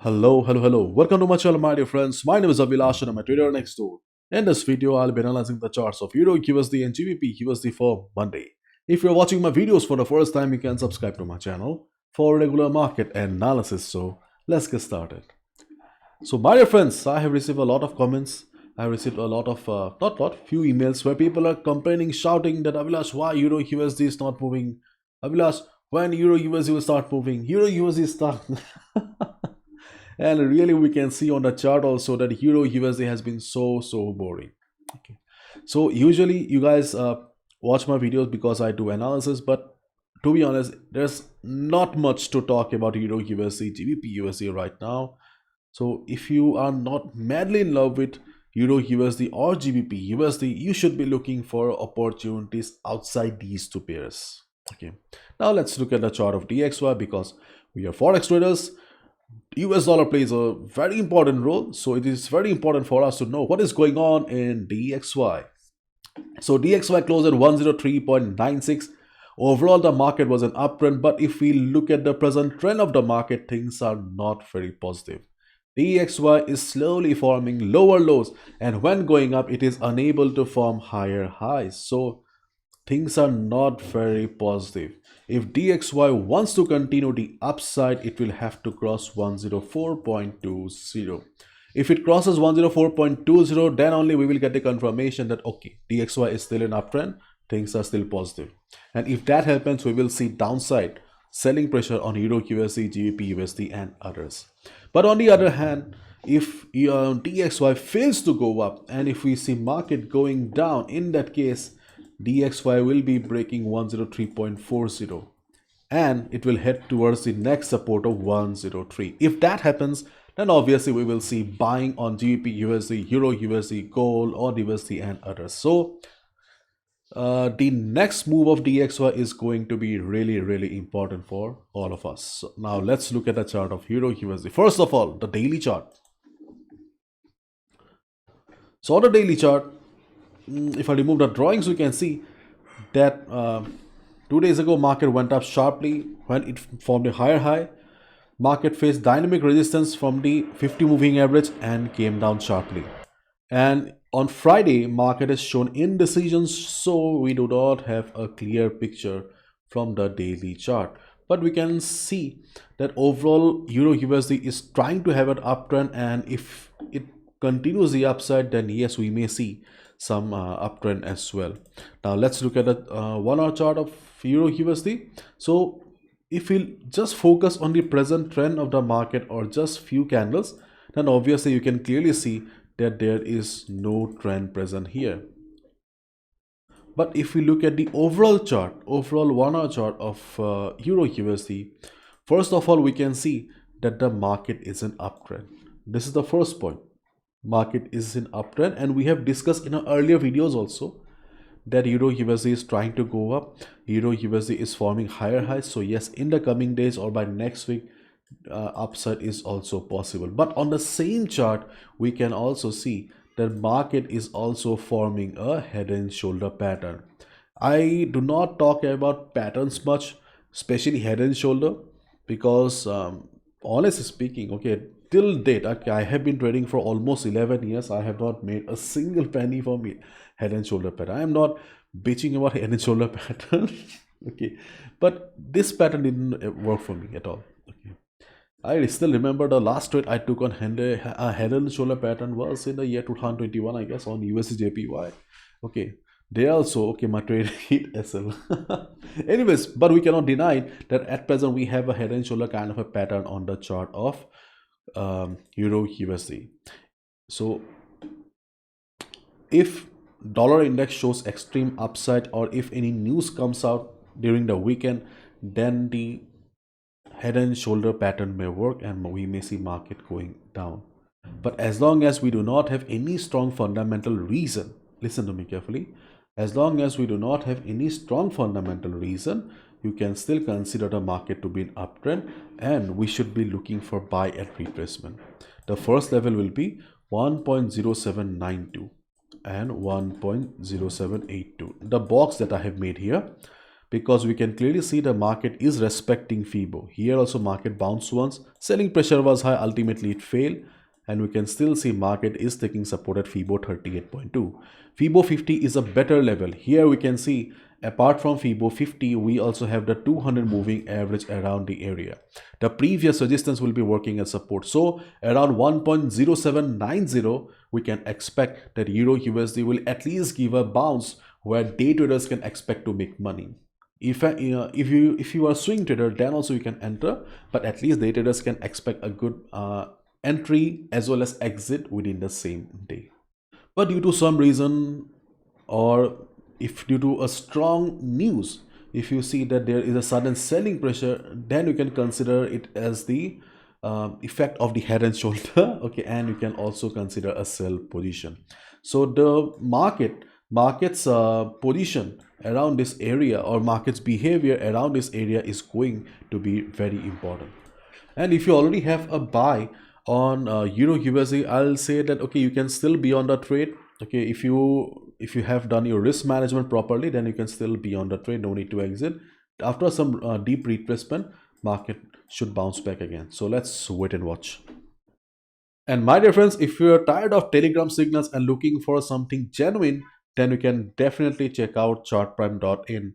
Hello. Welcome to my channel, my dear friends. My name is Abhilash and I'm a trader next door. In this video, I'll be analyzing the charts of EURUSD and GBPUSD for Monday. If you're watching my videos for the first time, you can subscribe to my channel for regular market analysis. So let's get started. So, my dear friends, I have received a lot of comments. I received a lot of, few emails where people are complaining, shouting that Abhilash, why EURUSD is not moving? Abhilash, when EURUSD will start moving? EURUSD start. And really we can see on the chart also that EURUSD has been so boring. Okay, so usually you guys watch my videos because I do analysis, but to be honest, there's not much to talk about EURUSD, GBPUSD right now. So if you are not madly in love with EURUSD or GBPUSD, you should be looking for opportunities outside these two pairs. Okay, now let's look at the chart of DXY because we are forex traders. US dollar plays a very important role, so it is very important for us to know what is going on in DXY. So DXY closed at 103.96. Overall, the market was an uptrend, but if we look at the present trend of the market, things are not very positive. DXY is slowly forming lower lows, and when going up, it is unable to form higher highs. So things are not very positive. If DXY wants to continue the upside, it will have to cross 104.20. If it crosses 104.20, then only we will get the confirmation that okay, DXY is still in uptrend, things are still positive. And if that happens, we will see downside selling pressure on EURUSD, GBPUSD and others. But on the other hand, if DXY fails to go up and if we see market going down, in that case DXY will be breaking 103.40 and it will head towards the next support of 103. If that happens, then obviously we will see buying on GBPUSD, EURUSD, gold or USD and others. So the next move of DXY is going to be really important for all of us. So now let's look at the chart of EURUSD. First of all, the daily chart. So on the daily chart, if I remove the drawings, we can see that 2 days ago market went up sharply when it formed a higher high. Market faced dynamic resistance from the 50 moving average and came down sharply. And on Friday, market has shown indecision, so we do not have a clear picture from the daily chart. But we can see that overall EURUSD is trying to have an uptrend, and if it continues the upside, then yes, we may see some uptrend as well. Now let's look at the 1 hour chart of EURUSD. So if we just focus on the present trend of the market or just few candles, then obviously you can clearly see that there is no trend present here. But if we look at the overall chart, overall 1 hour chart of EURUSD, first of all we can see that the market is an uptrend. This is the first point. Market is in uptrend, and we have discussed in our earlier videos also that EURUSD is trying to go up. EURUSD is forming higher highs. So yes, in the coming days or by next week, upside is also possible. But on the same chart, we can also see that market is also forming a head and shoulder pattern. I do not talk about patterns much, especially head and shoulder, because honestly speaking, okay, till date, okay, I have been trading for almost 11 years. I have not made a single penny for me head and shoulder pattern. I am not bitching about head and shoulder pattern. Okay, but this pattern didn't work for me at all. Okay, I still remember the last trade I took on head and shoulder pattern was in the year 2021, I guess, on USD Okay, they also, okay, my trade hit SL. Anyways, but we cannot deny that at present we have a head and shoulder kind of a pattern on the chart of EURUSD. So if dollar index shows extreme upside or if any news comes out during the weekend, then the head and shoulder pattern may work and we may see market going down. But as long as we do not have any strong fundamental reason, listen to me carefully, as long as we do not have any strong fundamental reason, you can still consider the market to be an uptrend, and we should be looking for buy at retracement. The first level will be 1.0792 and 1.0782, the box that I have made here, because we can clearly see the market is respecting FIBO. Here also market bounced once, selling pressure was high, ultimately it failed, and we can still see market is taking support at FIBO 38.2. FIBO 50 is a better level. Here we can see apart from FIBO 50, we also have the 200 moving average around the area. The previous resistance will be working as support. So around 1.0790, we can expect that Euro USD will at least give a bounce where day traders can expect to make money. If you are a swing trader, then also you can enter, but at least day traders can expect a good entry as well as exit within the same day. But due to some reason, or if due to a strong news, if you see that there is a sudden selling pressure, then you can consider it as the effect of the head and shoulder. Okay, and you can also consider a sell position. So the market's position around this area, or market's behavior around this area, is going to be very important. And if you already have a buy on Euro USD, I'll say that okay, you can still be on the trade. Okay, if you have done your risk management properly, then you can still be on the trade. No need to exit. After some deep retracement, market should bounce back again. So let's wait and watch. And my dear friends, if you are tired of Telegram signals and looking for something genuine, then you can definitely check out chartprime.in,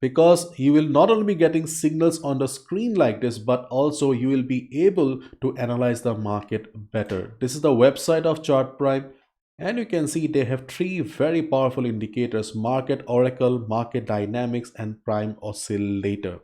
because you will not only be getting signals on the screen like this, but also you will be able to analyze the market better. This is the website of ChartPrime, and you can see they have three very powerful indicators: market oracle, market dynamics, and prime oscillator.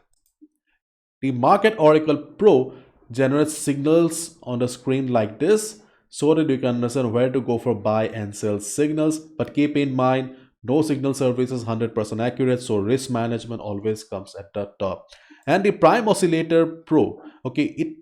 The Market Oracle Pro generates signals on the screen like this so that you can understand where to go for buy and sell signals. But keep in mind, no signal service is 100% accurate, so risk management always comes at the top. And the Prime Oscillator Pro, okay, it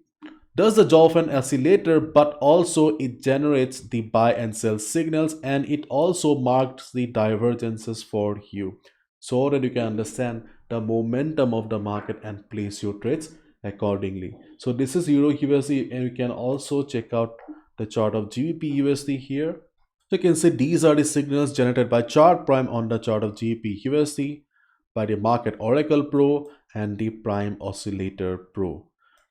does the job of an oscillator, but also it generates the buy and sell signals, and it also marks the divergences for you so that you can understand the momentum of the market and place your trades accordingly. So this is Euro USD, and you can also check out the chart of GBP USD here. So you can see these are the signals generated by Chart Prime on the chart of GBP USD by the Market Oracle Pro and the Prime Oscillator Pro.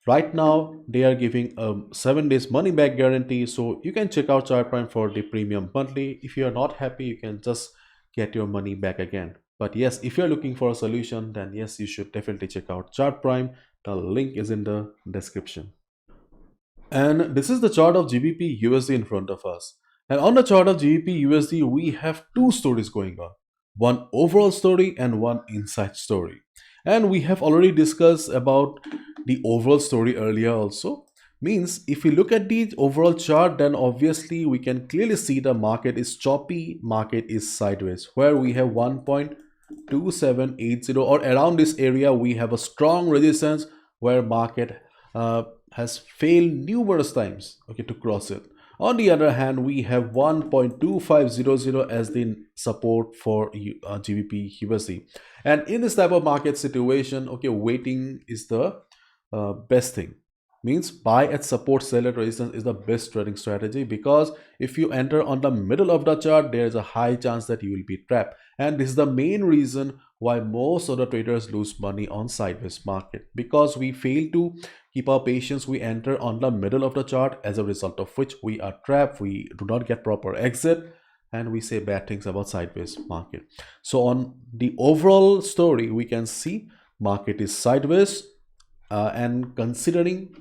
Right now they are giving a 7 days money back guarantee, so you can check out Chart Prime for the premium monthly. If you are not happy, you can just get your money back again. But yes, if you're looking for a solution, then yes, you should definitely check out Chart Prime. The link is in the description. And this is the chart of GBP USD in front of us. And on the chart of GBP USD, we have two stories going on. One overall story and one inside story. And we have already discussed about the overall story earlier also. Means if we look at the overall chart, then obviously we can clearly see the market is choppy, market is sideways, where we have 1.2780, or around this area we have a strong resistance where market has failed numerous times, okay, to cross it. On the other hand, we have 1.2500 as the support for GBP USD. And in this type of market situation, okay, waiting is the best thing. Means buy at support, sell at resistance is the best trading strategy, because if you enter on the middle of the chart, there is a high chance that you will be trapped. And this is the main reason why most of the traders lose money on sideways market, because we fail to keep our patience. We enter on the middle of the chart, as a result of which we are trapped, we do not get proper exit, and we say bad things about sideways market. So on the overall story, we can see market is sideways, and considering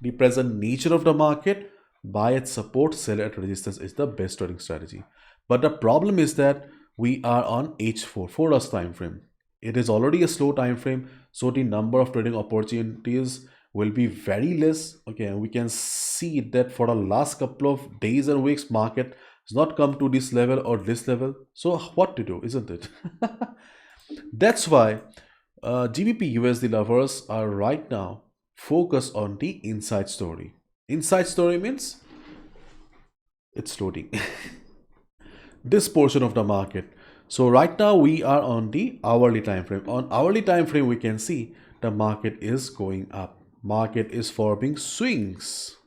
the present nature of the market, buy at support, sell at resistance is the best trading strategy. But the problem is that we are on H4, 4 hours time frame. It is already a slow time frame, so the number of trading opportunities will be very less. Okay, and we can see that for the last couple of days and weeks, market has not come to this level or this level. So what to do, isn't it? That's why GBP USD lovers are right now focused on the inside story. Inside story means it's loading. This portion of the market. So right now we are on the hourly time frame. On hourly time frame, we can see the market is going up. Market is forming swings.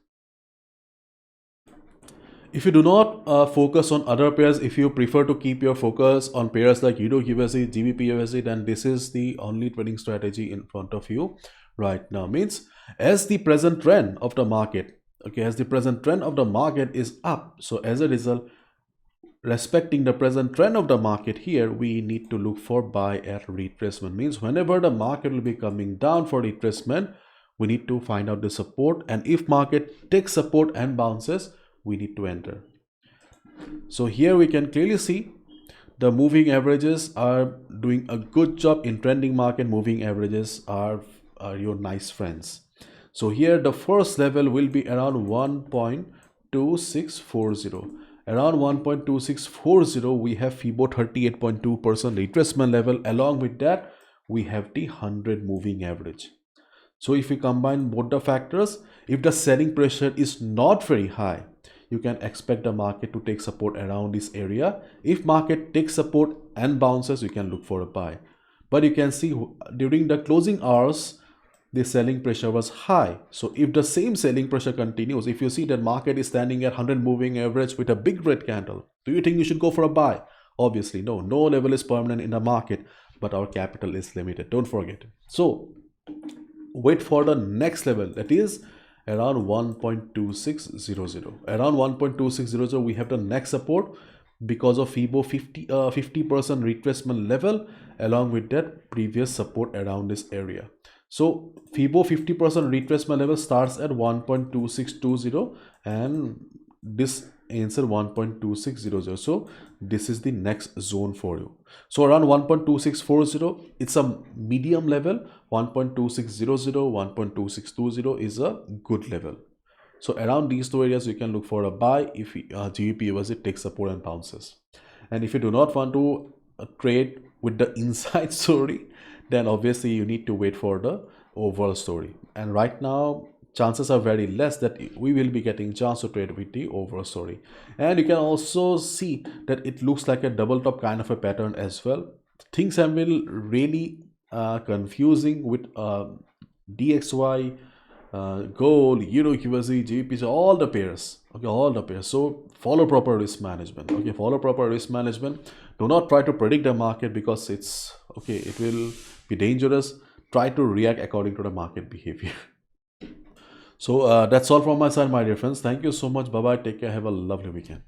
If you do not focus on other pairs, if you prefer to keep your focus on pairs like EURUSD, GBPUSD, then this is the only trading strategy in front of you right now. Means as the present trend of the market, okay, as the present trend of the market is up, so as a result, respecting the present trend of the market here, we need to look for buy at retracement. Means whenever the market will be coming down for retracement, we need to find out the support, and if market takes support and bounces, we need to enter. So here we can clearly see the moving averages are doing a good job in trending market. Moving averages are your nice friends. So here the first level will be around 1.2640. Around 1.2640 we have FEB 38.2% retracement level. Along with that we have the 100 moving average. So if we combine both the factors, if the selling pressure is not very high, you can expect the market to take support around this area. If market takes support and bounces, you can look for a buy. But you can see during the closing hours, the selling pressure was high. So if the same selling pressure continues, if you see that market is standing at 100 moving average with a big red candle, do you think you should go for a buy? Obviously no. No level is permanent in the market, but our capital is limited, don't forget. So wait for the next level, that is around 1.2600. Around 1.2600 we have the next support because of FEB 50% retracement level. Along with that previous support around this area. So FEB 50% retracement level starts at 1.2620 and this ends at 1.2600. So this is the next zone for you. So around 1.2640, it's a medium level. 1.2600, 1.2620 is a good level. So around these two areas you can look for a buy if GBPUSD takes support and bounces. And if you do not want to trade with the inside story, then obviously you need to wait for the overall story. And right now chances are very less that we will be getting chance to trade with the overall story. And you can also see that it looks like a double top kind of a pattern as well. Things have been really confusing with DXY, gold, EURUSD, GBP, all the pairs. Okay, all the pairs. So follow proper risk management. Okay, follow proper risk management. Do not try to predict the market because it's okay, it will be dangerous. Try to react according to the market behavior. So that's all from my side, my dear friends. Thank you so much. Bye bye. Take care. Have a lovely weekend.